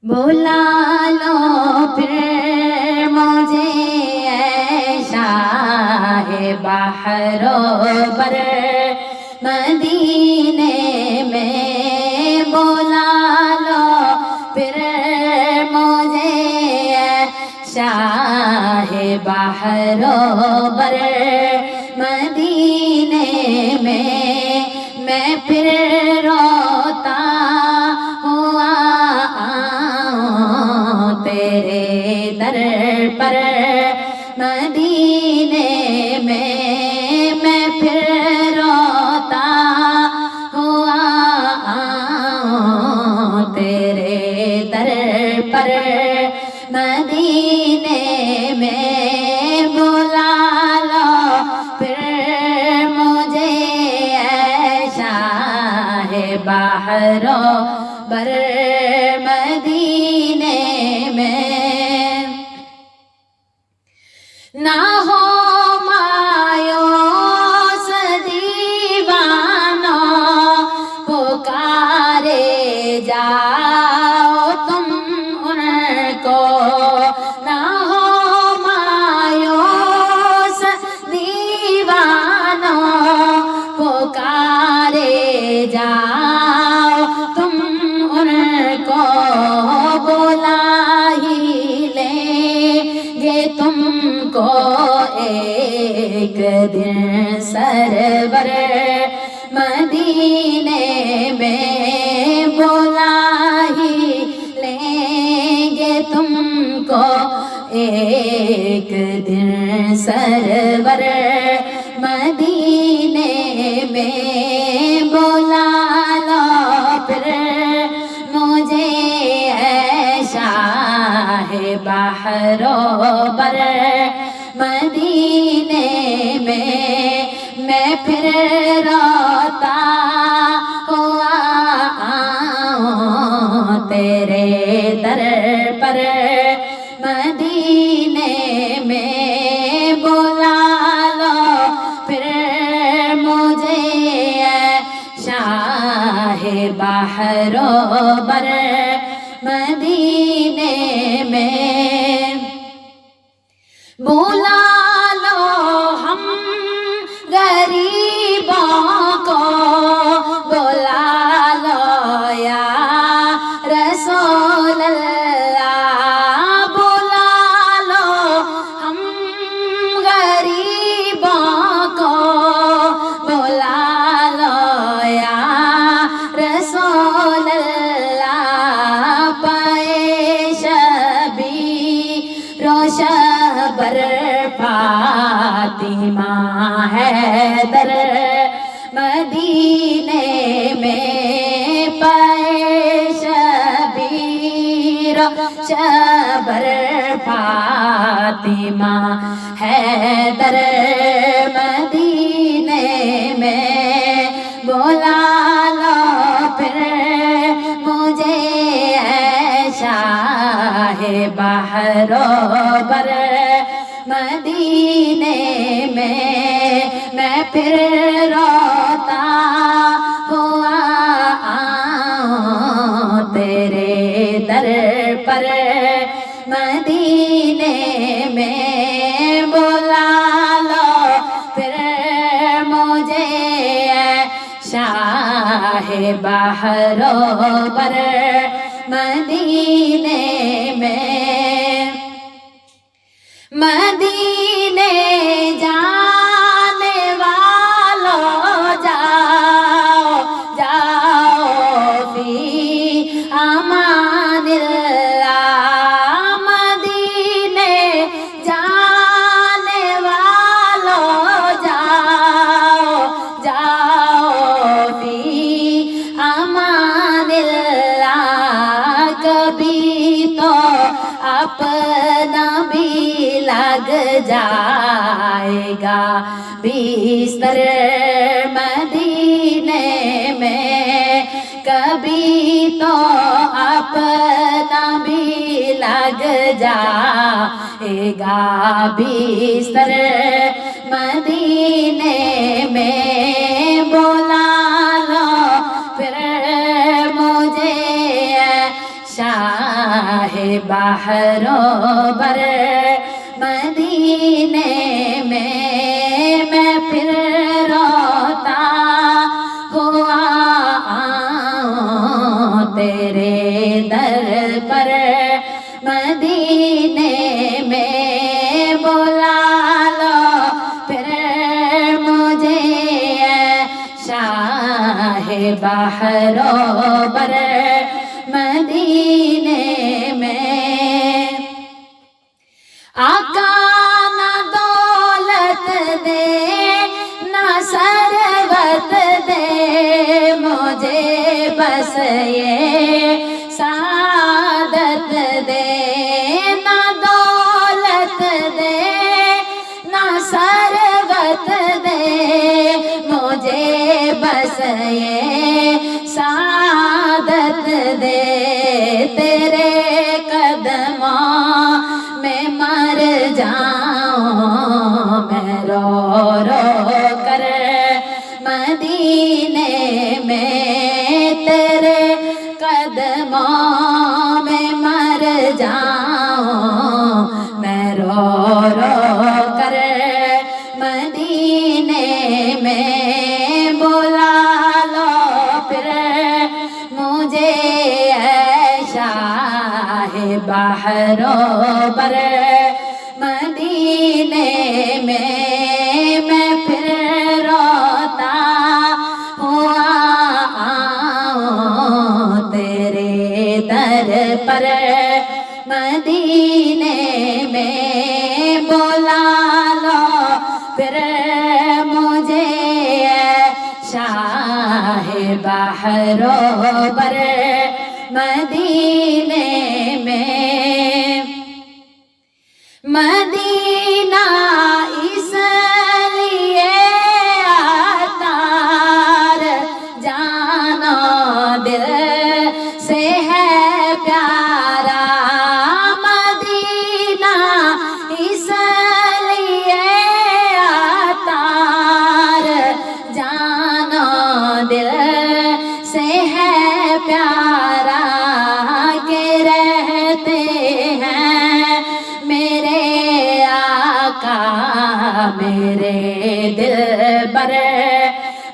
بلا لو پھر مجھے اے شاہ بحر و بر مدینے میں بلا لو پھر مجھے اے شاہ بحر و بر مدینے میں پھر روتا ہوا تیرے در پر مدینے میں پھر روتا ہوا تیرے در پر مدینے میں بلا لو پھر مجھے اے شاہ بحر و بر مدینے میں نہ ہو مایوس دیوانو پکارے جاؤ تم ان کو نہ ہو مایوس دیوانو پکارے جاؤ تم ان کو بلا ہی لیں گے تم کو ایک دن سرور مدینے میں بلا ہی لیں گے تم کو ایک دن سرور مدینے میں بلا لو پھر مجھے اے شاہ بحر و بر مدینے میں پھر روتا ہوا تیرے در پر مدینے میں بلا لو پھر مجھے اے شاہ بحر و بر مدینے میں بلا لو ہم غریبوں کو بلا لو یا رسول اللہ بلا لو ہم غریبوں کو بلا لو یا رسول اللہ پائے شبیر و شبر فاطمہ حیدر مدینے میں پائے شبیر و شبر فاطمہ حیدر مدینے میں بلا لو پھر مجھے اے شاہ بحر و بر مدینے میں پھر روتا ہوا تیرے در پر مدینے میں بلا لو پھر مجھے اے شاہ بحر و بر مدینے میں مدینے جانے والو جاؤ جاؤ فی امان اللہ مدینے جانے والو جاؤ جاؤ فی امان اللہ کبھی تو اپنا بھی لگ جائے گا بستر مدینے میں کبھی تو اپنا بھی لگ جائے گا بستر مدینے میں بلا لو پھر مجھے شاہ شاہ بحروں بر مدینے میں پھر روتا ہوا آؤں تیرے در پر مدینے میں بلا لو پھر مجھے شاہ بحروں بر مدینے میں آقا نہ دولت دے نہ ثروت دے مجھے بس یہ سعادت دے نہ دولت دے نہ ثروت دے مجھے بس یہ سعادت دے تیرے قدموں میں مر جاؤں میں رو رو کر مدینے میں تیرے قدموں میں مر جاؤں میں رو رو کر مدینے میں بلا لو پھر مجھے شاہ بحروں بر مدینے میں پھر روتا ہوا آؤں تیرے در پر مدینے میں بلا لو پھر مجھے شاہ بحروں بر مدینے میں مدینہ اس لیے عطار جانا دل سے ہے پیارا مدینہ اس لیے عطار جانا دل سے ہے پیارا کہ رہتے ہیں میرے آقا میرے دل بر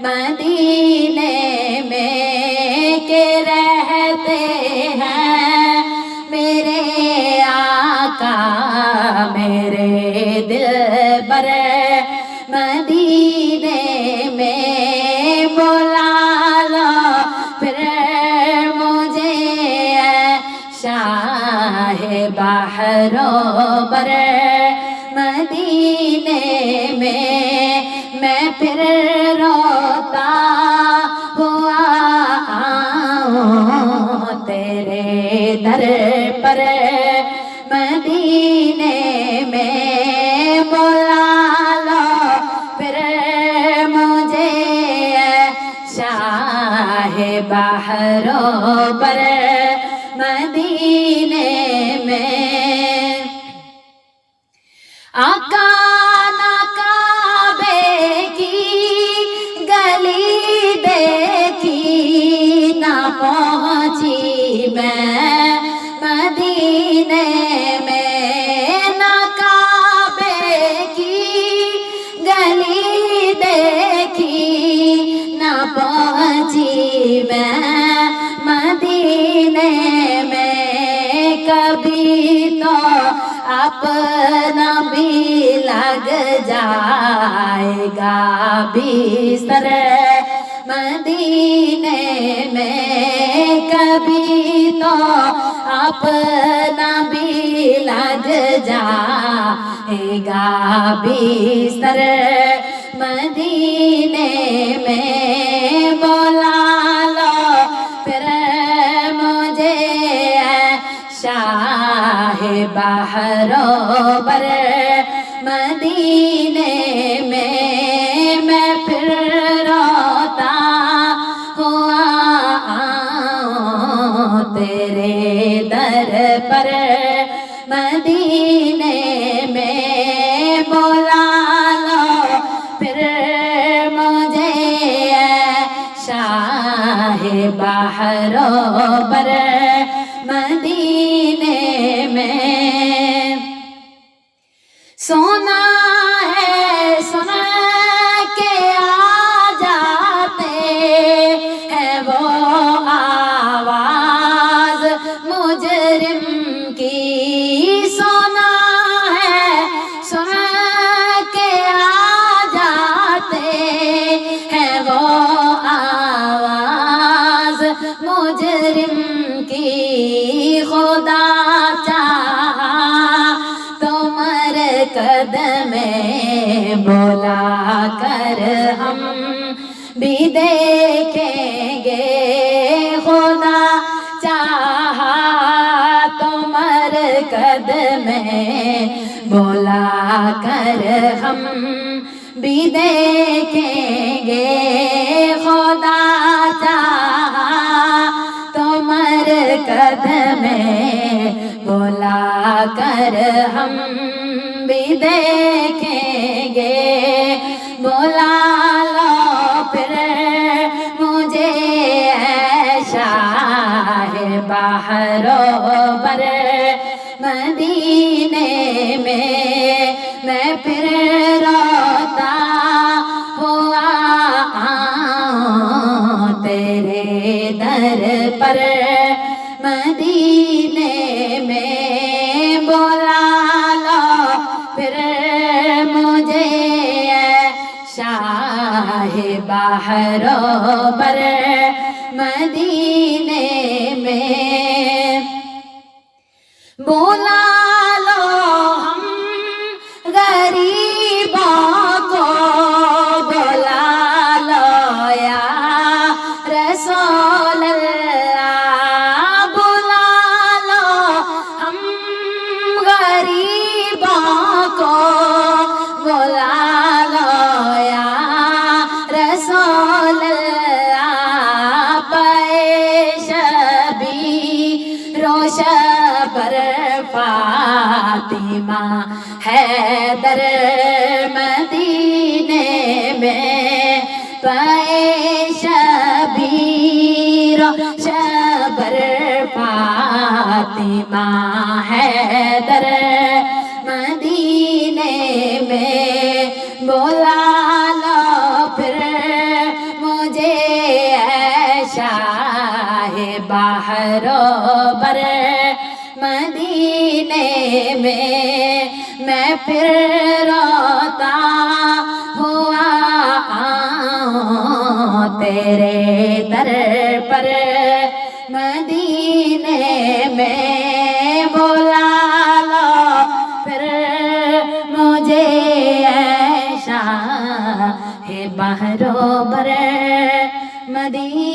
مدینے میں کہ رہتے ہیں میرے آقا میرے دل بر مدینے میں بلا لو پھر مجھے شاہ بحروں بر مدینے میں پھر روتا ہوا آؤں تیرے در پر مدینے میں بلا لو پھر مجھے شاہ بحروں بر مدینے میں آقا نہ کعبے کی گلی دیکھی نہ پہنچی میں مدینے میں نہ کعبے کی گلی دیکھی نہ پہنچی میں مدینے میں کبھی تو اپنا بھی لگ جائے گا بستر مدینے میں کبھی تو اپنا بھی لگ جائے گا بستر مدینے میں بلا لو پھر مجھے شاہ بحروں بر مدینے میں پھر روتا ہوا آؤں تیرے در پر مدینے میں بلا لو پھر مجھے شاہ بحروں بر مدینے خدا چاہا تو مرکز میں بلا کر ہم بھی دیکھیں گے، خدا چاہا تو مرکز میں بلا کر ہم بھی دیکھیں گے، خدا چاہا تو مرکز میں بلا کر ہم بھی دیکھیں گے، بلا لو پھر مجھے اے شاہ بحر و بر مدینے میں پھر روتا ہوا آؤں تیرے در پر مدینے میں، بلا لو پھر مجھے اے شاہ بحر و بر مدینے میں، بلا لو ہم غریبوں کو، بلا لو یا رسول اللہ، بلا لو ہم غریبوں کو، بلا لو یا رسول اللہ، پیش بھی روش پر فاطمہ حیدر مدینے میں، پیش بھی روش پر فاطمہ حیدر مدینے میں، بلا لو پھر مجھے اے شاہ بحر و بر مدینے میں پھر روتا ہوا آؤں تیرے در پر مدینے میں، بلا لو پھر مجھے اے شاہ بحر و بر مدینے